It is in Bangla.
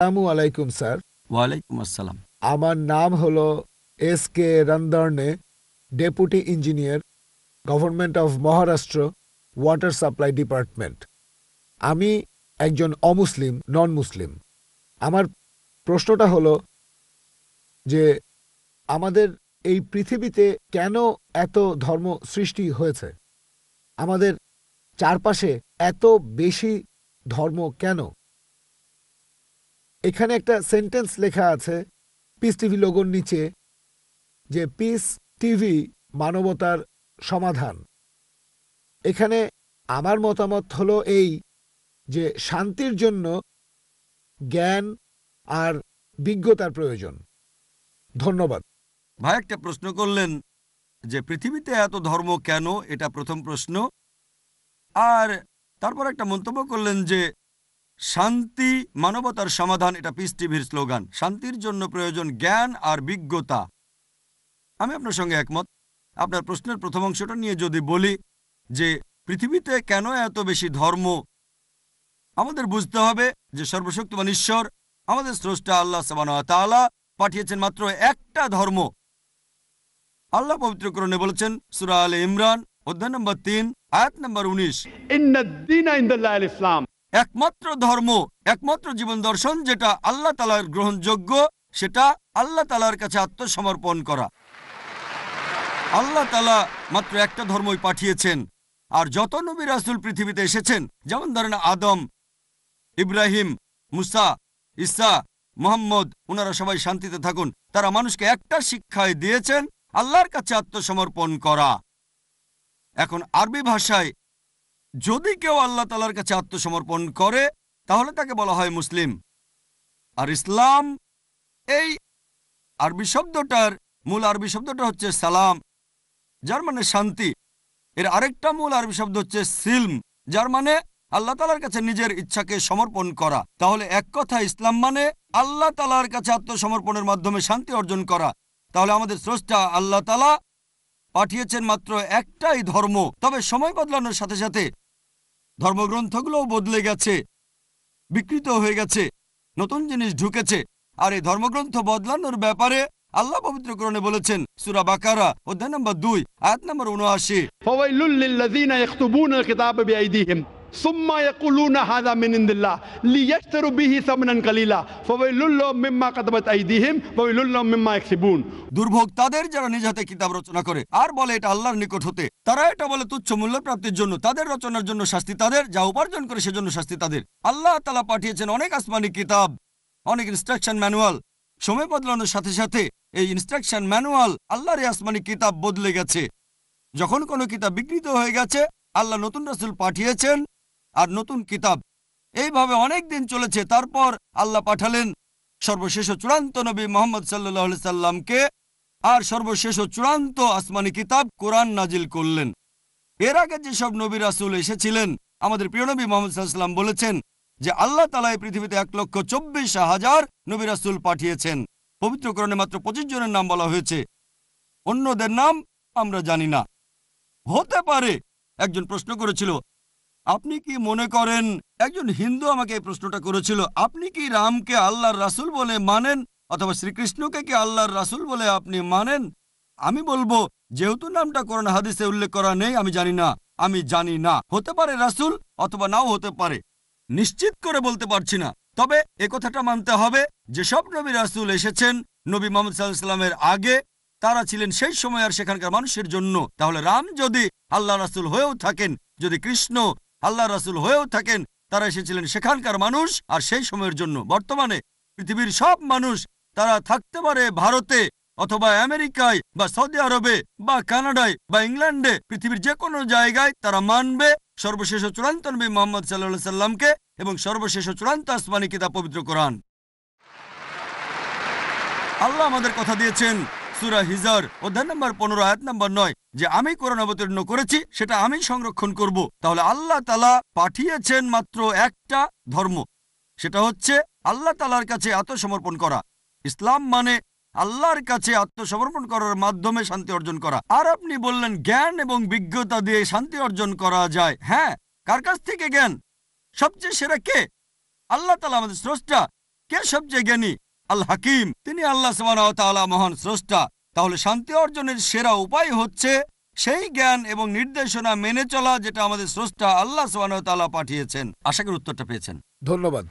আসসালামু আলাইকুম স্যার। ওয়ালাইকুম আসসালাম। আমার নাম হলো এস কে রন্দর্নে, deputy engineer, government of Maharashtra, water supply department. আমি একজন অমুসলিম, নন মুসলিম। আমার প্রশ্নটা হলো যে আমাদের এই পৃথিবীতে কেন এত ধর্ম সৃষ্টি হয়েছে? আমাদের চারপাশে এত বেশি ধর্ম কেন? এখানে একটা সেন্টেন্স লেখা আছে পিস টিভি লোগোর নিচে, যে পিস টিভি মানবতার সমাধান। এখানে আমার মতামত হলো এই, যে শান্তির জন্য জ্ঞান আর বিজ্ঞতার প্রয়োজন। ধন্যবাদ। ভাই একটা প্রশ্ন করলেন যে পৃথিবীতে এত ধর্ম কেন, এটা প্রথম প্রশ্ন। আর তারপর একটা মন্তব্য করলেন যে শান্তি মানবতার সমাধান, এটা পিস টিভির স্লোগান। শান্তির জন্য প্রয়োজন জ্ঞান আর বিজ্ঞতা। আমি আপনার সঙ্গে একমত। আপনার প্রশ্নের প্রথম অংশটা নিয়ে যদি বলি যে পৃথিবীতে কেন এত বেশি ধর্ম, আমাদের বুঝতে হবে যে সর্বশক্তিমান ঈশ্বর আমাদের স্রষ্টা আল্লাহ সুবহানাহু ওয়া তাআলা পাঠিয়েছেন মাত্র একটা ধর্ম। আল্লাহ পবিত্র কোরআনে বলেছেন সূরা আলে ইমরান অধ্যায় নম্বর 3 আয়াত নম্বর 19, ইন্নাদ-দীনা ইনদাল্লাহিল ইসলাম। একমাত্র ধর্ম, একমাত্র জীবন দর্শন যেটা আল্লাহ তাআলার গ্রহণযোগ্য, সেটা আল্লাহ তাআলার কাছে আত্মসমর্পণ করা। আল্লাহ তাআলা মাত্র একটা ধর্মই পাঠিয়েছেন। আর যত নবী রাসূল পৃথিবীতে এসেছেন, যেমন ধরেন আদম, ইব্রাহিম, মুসা, ঈসা, মুহাম্মদ, ওনারা সবাই শান্তিতে থাকুন। তারা মানুষকে একটা শিক্ষায় দিয়েছেন, আল্লাহর কাছে আত্মসমর্পণ করা। এখন আরবি ভাষায় যদি কেউ আল্লাহ তাআলার কাছে আত্মসমর্পণ করে তাহলে তাকে বলা হয় মুসলিম। আর ইসলাম, এই আরবি শব্দটার মূল আরবি শব্দটা হচ্ছে সালাম, যার মানে শান্তি। এর আরেকটা মূল আরবি শব্দ হচ্ছে সিলম, যার মানে আল্লাহ তাআলার কাছে নিজের ইচ্ছাকে সমর্পণ করা। তাহলে এক কথা ইসলাম মানে আল্লাহ তাআলার কাছে আত্মসমর্পণের মাধ্যমে শান্তি অর্জন করা। তাহলে আমাদের স্রষ্টা আল্লাহ তাআলা পাঠিয়েছেন মাত্র একটাই ধর্ম। তবে সময় বদলানোর সাথে সাথে ধর্মগ্রন্থগুলোও বদলে গেছে, বিকৃত হয়ে গেছে, নতুন জিনিস ঢুকেছে। আর এই ধর্মগ্রন্থ বদলানোর ব্যাপারে আল্লাহ পবিত্র কোরআনে বলেছেন সূরা বাকারা অধ্যায় নম্বর 2 আয়াত নম্বর 79, ফাওয়াইলুল লিল্লাযীনা ইয়াকতুবুনাল কিতাবা বিআইদিহিম সুম্মা ইয়াকুলুনা হাযা মিন ইনদিল্লাহ লিয়াশতারু বিহি সামনান কালিলা ফাওয়াইলুল লাহুম মিম্মা কাতাবাত আইদিহিম ওয়াইলুল লাহুম মিম্মা ইয়াকসিবুন। দুর্ভোগ তাদের যারা নিজ হাতে কিতাব রচনা করে আর বলে এটা আল্লাহর নিকট হতে। তারা এটা বলে তুচ্ছ মূল্য প্রাপ্তির জন্য। তাদের রচনার জন্য শাস্তি তাদের, যা উপার্জন করে সেজন্য শাস্তি তাদের। আল্লাহ তাআলা পাঠিয়েছেন অনেক আসমানি কিতাব, অনেক ইনস্ট্রাকশন ম্যানুয়াল। সময় বদলানোর সাথে সাথে এই ইনস্ট্রাকশন ম্যানুয়াল, আল্লাহর এই আসমানি কিতাব বদলে গেছে। যখন কোনো কিতাব বিকৃত হয়ে গেছে, আল্লাহ নতুন রাসূল পাঠিয়েছেন আর নতুন কিতাব। এইভাবে অনেক দিন চলেছে। তারপর আল্লাহ পাঠালেন সর্বশেষ ও চূড়ান্ত নবী মুহাম্মদ সাল্লাল্লাহু আলাইহি সাল্লামকে, আর সর্বশেষ ও চূড়ান্ত আসমানি কিতাব কোরআন নাজিল করলেন। এর আগে যেসব নবী রাসূল এসেছিলেন, আমাদের প্রিয় নবী মুহাম্মদ সাল্লাল্লাহু আলাইহি সাল্লাম বলেছেন যে আল্লাহ তাআলা এই পৃথিবীতে 1,24,000 নবী রাসূল পাঠিয়েছেন। পবিত্র কোরআনে মাত্র 25 জনের নাম বলা হয়েছে, অন্যদের নাম আমরা জানি না। হতে পারে একজন প্রশ্ন করেছিল, আপনি কি মনে করেন, একজন হিন্দু আমাকে এই প্রশ্নটা করেছিল, আপনি কি রামকে আল্লাহর রাসূল বলে মানেন, অথবা শ্রীকৃষ্ণকে কি আল্লাহর রাসূল বলে আপনি মানেন? আমি বলবো, যেহেতু নামটা কোরআন হাদিসে উল্লেখ করা নেই, আমি জানি না। হতে পারে রাসূল, অথবা নাও হতে পারে, নিশ্চিত করে বলতে পারছি না। তবে একথাটা মানতে হবে, যেসব নবী রাসূল এসেছেন নবী মুহাম্মদ সাল্লাল্লাহু আলাইহি সাল্লামের আগে, তারা ছিলেন সেই সময় আর সেখানকার মানুষের জন্য। তাহলে রাম যদি আল্লাহ রাসূল হয়েও থাকেন, যদি কৃষ্ণ আল্লাহ রাসূল হয়েও থাকেন, তারা এসেছিলেন সেখানকার মানুষ আর সেই সময়ের জন্য। বর্তমানে পৃথিবীর সব মানুষ, তারা থাকতে পারে ভারতে অথবা আমেরিকায় বা সৌদি আরবে বা কানাডায় বা ইংল্যান্ডে, পৃথিবীর যে কোনো জায়গায় তারা মানবে সর্বশেষ ও চূড়ান্ত নবী মুহাম্মদ সাল্লাল্লাহু আলাইহি সাল্লামকে এবং সর্বশেষ ও চূড়ান্ত আসমানি কিতাব পবিত্র কোরআন। আল্লাহ আমাদের কথা দিয়েছেন সূরা হিজর অধ্যায় নম্বর 15 আয়াত নম্বর 9, যে আমি কোরআন অবতীর্ণ করেছি, সেটা আমি সংরক্ষণ করব। তাহলে আল্লাহ তাআলা পাঠিয়েছেন মাত্র একটা ধর্ম, সেটা হচ্ছে আল্লাহ তাআলার কাছে আত্মসমর্পণ করা। ইসলাম মানে আল্লাহর কাছে আত্মসমর্পণ করার মাধ্যমে শান্তি অর্জন করা। আর আপনি বললেন জ্ঞান এবং বিজ্ঞতা দিয়ে শান্তি অর্জন করা যায়। হ্যাঁ, কার কাছ থেকে জ্ঞান? সবচেয়ে সেরা কে? আল্লাহ তাআলা, আমাদের স্রষ্টা। কে সবচেয়ে জ্ঞানী? আল হাকিম, তিনি আল্লাহ সুবহানাহু ওয়া তাআলা মহান স্রষ্টা। তাহলে শান্তি অর্জনের সেরা উপায় হচ্ছে সেই জ্ঞান এবং নির্দেশনা মেনে চলা যেটা আমাদের স্রষ্টা আল্লাহ সুবহানাহু ওয়া তাআলা পাঠিয়েছেন। আশা করি উত্তরটা পেয়েছেন। ধন্যবাদ।